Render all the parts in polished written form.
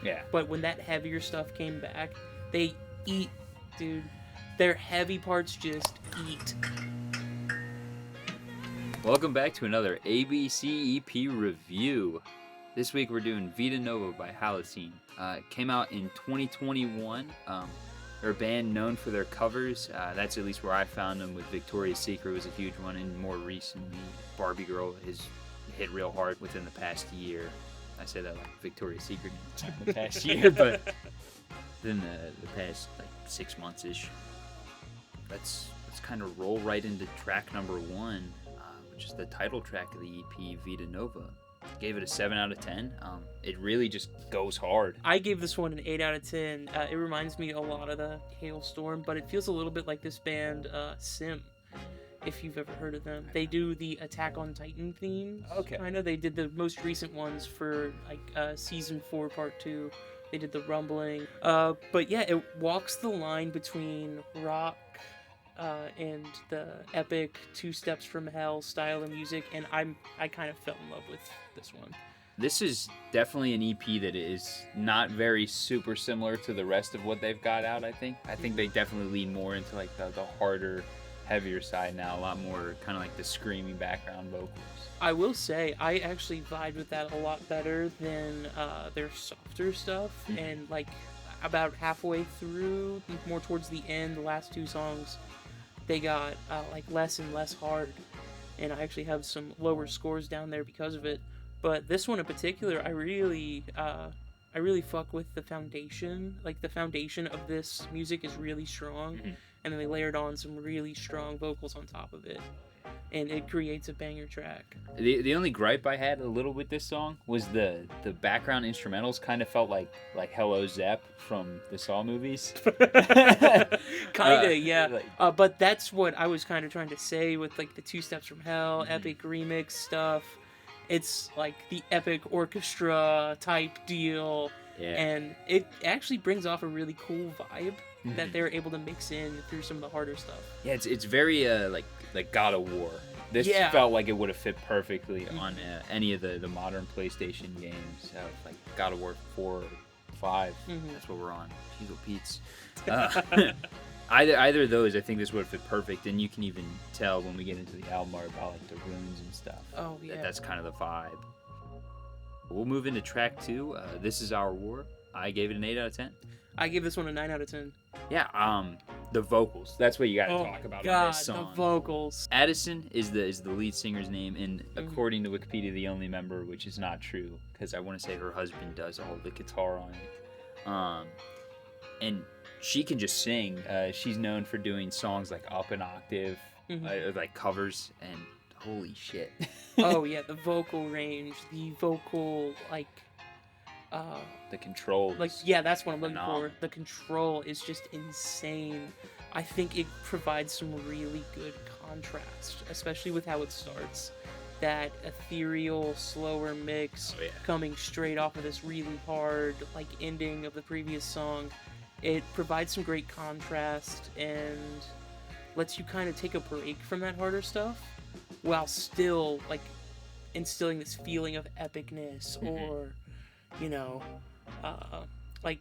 Yeah. But when that heavier stuff came back, they eat, dude. Their heavy parts just eat. Welcome back to another ABC EP review. This week we're doing Vita Nova by Halocene. It came out in 2021. They're a band known for their covers. That's at least where I found them. With Victoria's Secret was a huge one, and more recently, Barbie Girl has hit real hard within the past year. I say that like Victoria's Secret in the past year, but within the past like 6 months-ish. Let's kind of roll right into track number 1, which is the title track of the EP, Vita Nova. Gave it a 7 out of 10. It really just goes hard. I gave this one an 8 out of 10. It reminds me a lot of the Hailstorm, but it feels a little bit like this band, Sim, if you've ever heard of them. They do the Attack on Titan themes. Okay. I know they did the most recent ones for like Season 4, Part 2. They did the Rumbling. But yeah, it walks the line between rock and the epic 2 Steps from Hell style of music, and I kind of fell in love with this one. This is definitely an EP that is not very super similar to the rest of what they've got out, I think. I think they definitely lean more into like the harder, heavier side now, a lot more kind of like the screamy background vocals. I will say, I actually vibed with that a lot better than their softer stuff, and like about halfway through, more towards the end, the last 2 songs, they got like less and less hard, and I actually have some lower scores down there because of it. But this one in particular, I really fuck with the foundation. Like the foundation of this music is really strong, and then they layered on some really strong vocals on top of it, and it creates a banger track. The only gripe I had a little with this song was the background instrumentals kind of felt like Hello Zepp from the Saw movies. Kinda, yeah. But that's what I was kind of trying to say with like the 2 Steps from Hell, epic remix stuff. It's like the epic orchestra type deal, and it actually brings off a really cool vibe that they're able to mix in through some of the harder stuff. Yeah, it's very like God of War. This felt like it would have fit perfectly on any of the modern PlayStation games, like God of War 4 or 5. That's what we're on. Jeez, Pete's. Either of those, I think this would fit perfect, and you can even tell when we get into the album art about like the runes and stuff. Oh yeah, that's kind of the vibe. We'll move into track 2. This Is Our War. I gave it an 8 out of 10. I gave this one a 9 out of 10. Yeah, the vocals. That's what you gotta talk about on this song. The vocals. Addison is the lead singer's name, and according to Wikipedia, the only member, which is not true, because I want to say her husband does all the guitar on it. And she can just sing. She's known for doing songs like Up an Octave, like covers, and holy shit. Oh yeah, the vocal range, the vocal the control. Like yeah, that's what I'm looking for. The control is just insane. I think it provides some really good contrast, especially with how it starts. That ethereal, slower mix coming straight off of this really hard like ending of the previous song. It provides some great contrast and lets you kind of take a break from that harder stuff while still like instilling this feeling of epicness or, you know,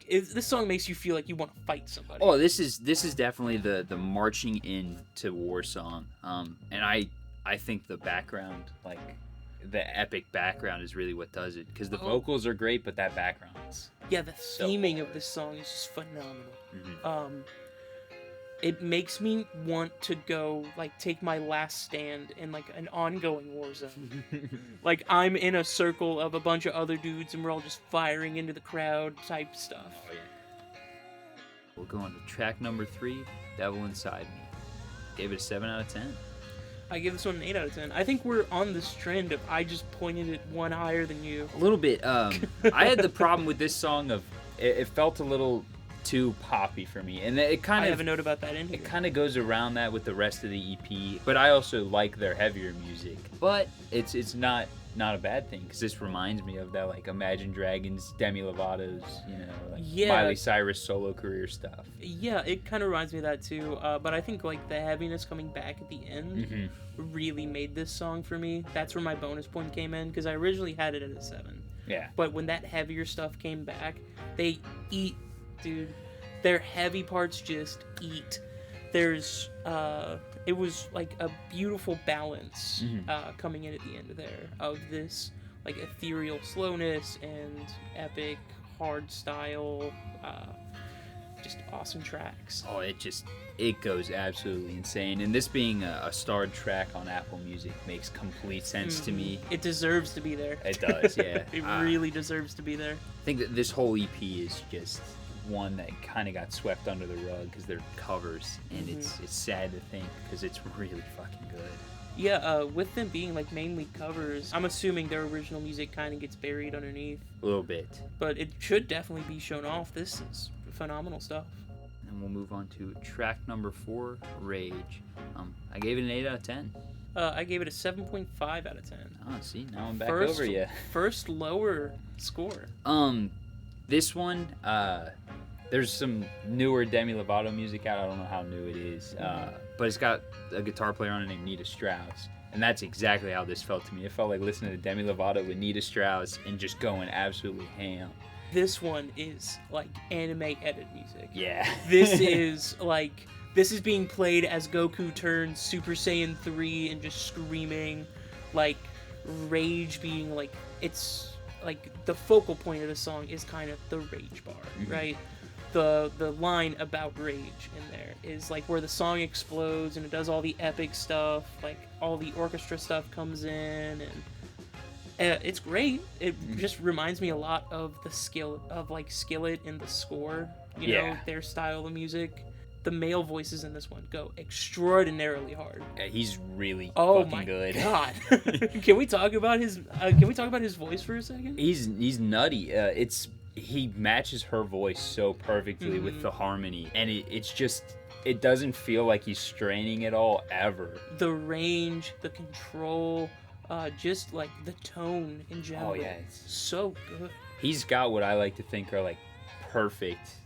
this song makes you feel like you want to fight somebody. Oh, this is definitely the marching into war song. And I think the background, like the epic background, is really what does it, because the vocals are great, but that background is the theming of this song is just phenomenal. It makes me want to go like take my last stand in like an ongoing war zone. Like I'm in a circle of a bunch of other dudes and we're all just firing into the crowd type stuff. Oh yeah. We'll go on to track number 3, Devil Inside Me. Gave it a 7 out of 10. I give this one an 8 out of 10. I think we're on this trend of I just pointed it one higher than you. A little bit. I had the problem with this song of it felt a little too poppy for me, and it kind of. I have a note about that in here. It kind of goes around that with the rest of the EP, but I also like their heavier music. But it's not a bad thing, because this reminds me of that like Imagine Dragons, Demi Lovato's, Miley Cyrus solo career stuff. Yeah, it kind of reminds me of that too. But I think like the heaviness coming back at the end really made this song for me. That's where my bonus point came in, because I originally had it at a 7. Yeah. But when that heavier stuff came back, they eat, dude. Their heavy parts just eat. There's it was like a beautiful balance coming in at the end there of this like ethereal slowness and epic hard style, just awesome tracks. Oh, it goes absolutely insane. And this being a starred track on Apple Music makes complete sense to me. It deserves to be there. It does, yeah. It really deserves to be there. I think that this whole EP is just one that kind of got swept under the rug because they're covers, and it's sad to think because it's really fucking good. Yeah, with them being like mainly covers, I'm assuming their original music kind of gets buried underneath. A little bit. But it should definitely be shown off. This is phenomenal stuff. And we'll move on to track number 4, Rage. I gave it an 8 out of 10. I gave it a 7.5 out of 10. Oh, see, now I'm back over you. First lower score. This one, there's some newer Demi Lovato music out. I don't know how new it is, but it's got a guitar player on it named Nita Strauss, and that's exactly how this felt to me. It felt like listening to Demi Lovato with Nita Strauss and just going absolutely ham. This one is like anime edit music. Yeah. This is being played as Goku turns Super Saiyan 3 and just screaming, like Rage being like, it's like the focal point of the song is kind of the Rage bar, right? The line about Rage in there is like where the song explodes and it does all the epic stuff, like all the orchestra stuff comes in, and it's great. It just reminds me a lot of the Skillet in the score, you know, their style of music. The male voices in this one go extraordinarily hard. Yeah, he's really fucking fucking good. God. Can we talk about his voice for a second? He's nutty. He matches her voice so perfectly with the harmony, and it doesn't feel like he's straining at all ever. The range, the control, just like the tone in general. Oh yeah, it's so good. He's got what I like to think are like perfect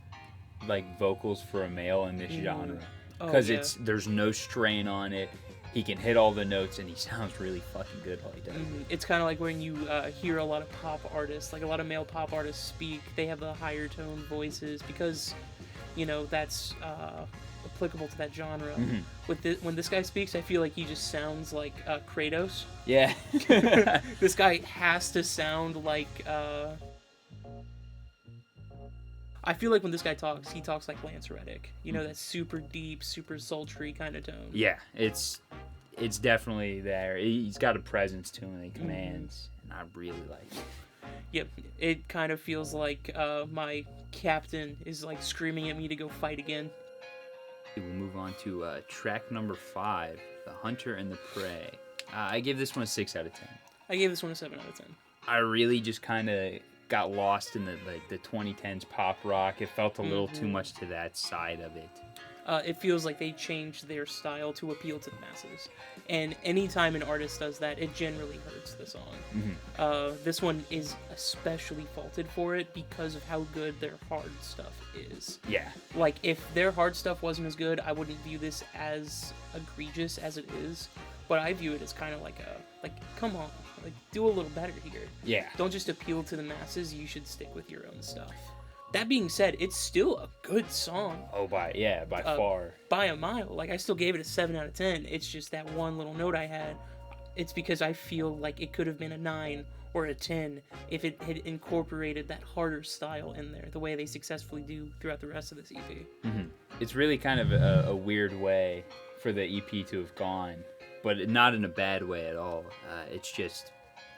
like vocals for a male in this genre, because there's no strain on it. He can hit all the notes, and he sounds really fucking good while he does it. It's kind of like when you hear a lot of pop artists, like a lot of male pop artists speak, they have the higher tone voices because, you know, that's applicable to that genre. When this guy speaks, I feel like he just sounds like Kratos. Yeah. This guy has to sound like... I feel like when this guy talks, he talks like Lance Reddick. You know, that super deep, super sultry kind of tone. Yeah, it's definitely there. He's got a presence to him that he commands, and I really like it. Yep, it kind of feels like my captain is like screaming at me to go fight again. We'll move on to track number 5, The Hunter and the Prey. I gave this one a 6 out of 10. I gave this one a 7 out of 10. I really just kind of got lost in the 2010s pop rock. It felt a little too much to that side of it. It feels like they changed their style to appeal to the masses. And anytime an artist does that, it generally hurts the song. This one is especially faulted for it because of how good their hard stuff is. Yeah. Like, if their hard stuff wasn't as good, I wouldn't view this as egregious as it is. But I view it as kind of like come on, like, do a little better here. Yeah. Don't just appeal to the masses, you should stick with your own stuff. That being said, it's still a good song. Oh, by far. By a mile. Like, I still gave it a 7 out of 10. It's just that one little note I had. It's because I feel like it could have been a 9 or a 10 if it had incorporated that harder style in there, the way they successfully do throughout the rest of this EP. It's really kind of a weird way for the EP to have gone, but not in a bad way at all. It's just,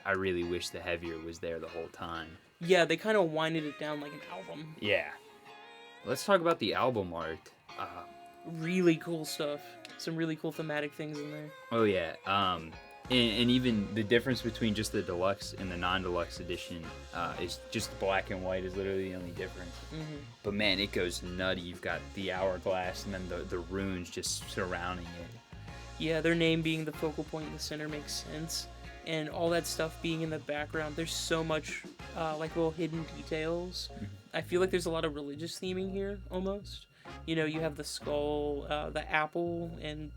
I really wish the heavier was there the whole time. Yeah, they kind of winded it down like an album. Yeah. Let's talk about the album art. Really cool stuff. Some really cool thematic things in there. Oh, yeah. And even the difference between just the deluxe and the non-deluxe edition is just the black and white is literally the only difference. But, man, it goes nutty. You've got the hourglass and then the runes just surrounding it. Yeah, their name being the focal point in the center makes sense. And all that stuff being in the background, there's so much like little hidden details. I feel like there's a lot of religious theming here, almost. You know, you have the skull, the apple, and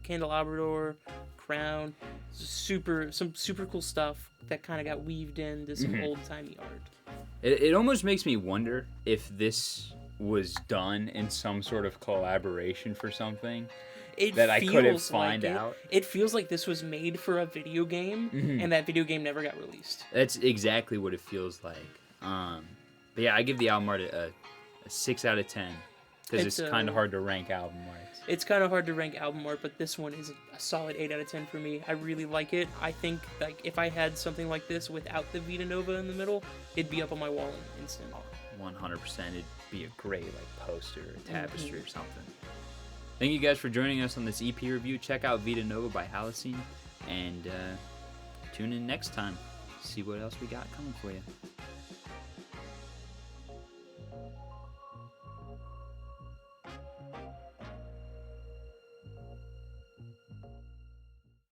candelabrador, crown, some super cool stuff that kind of got weaved into some old-timey art. It almost makes me wonder if this was done in some sort of collaboration for something that I couldn't find out. It feels like this was made for a video game, and that video game never got released. That's exactly what it feels like. But yeah, I give the album art a 6 out of 10 because it's kind of hard to rank album art. It's kind of hard to rank album art, but this one is a solid 8 out of 10 for me. I really like it. I think like if I had something like this without the Vita Nova in the middle, it'd be up on my wall in instant. 100%. It'd be a great like poster or tapestry or something. Thank you guys for joining us on this EP review. Check out Vita Nova by Halocene, and tune in next time. See what else we got coming for you.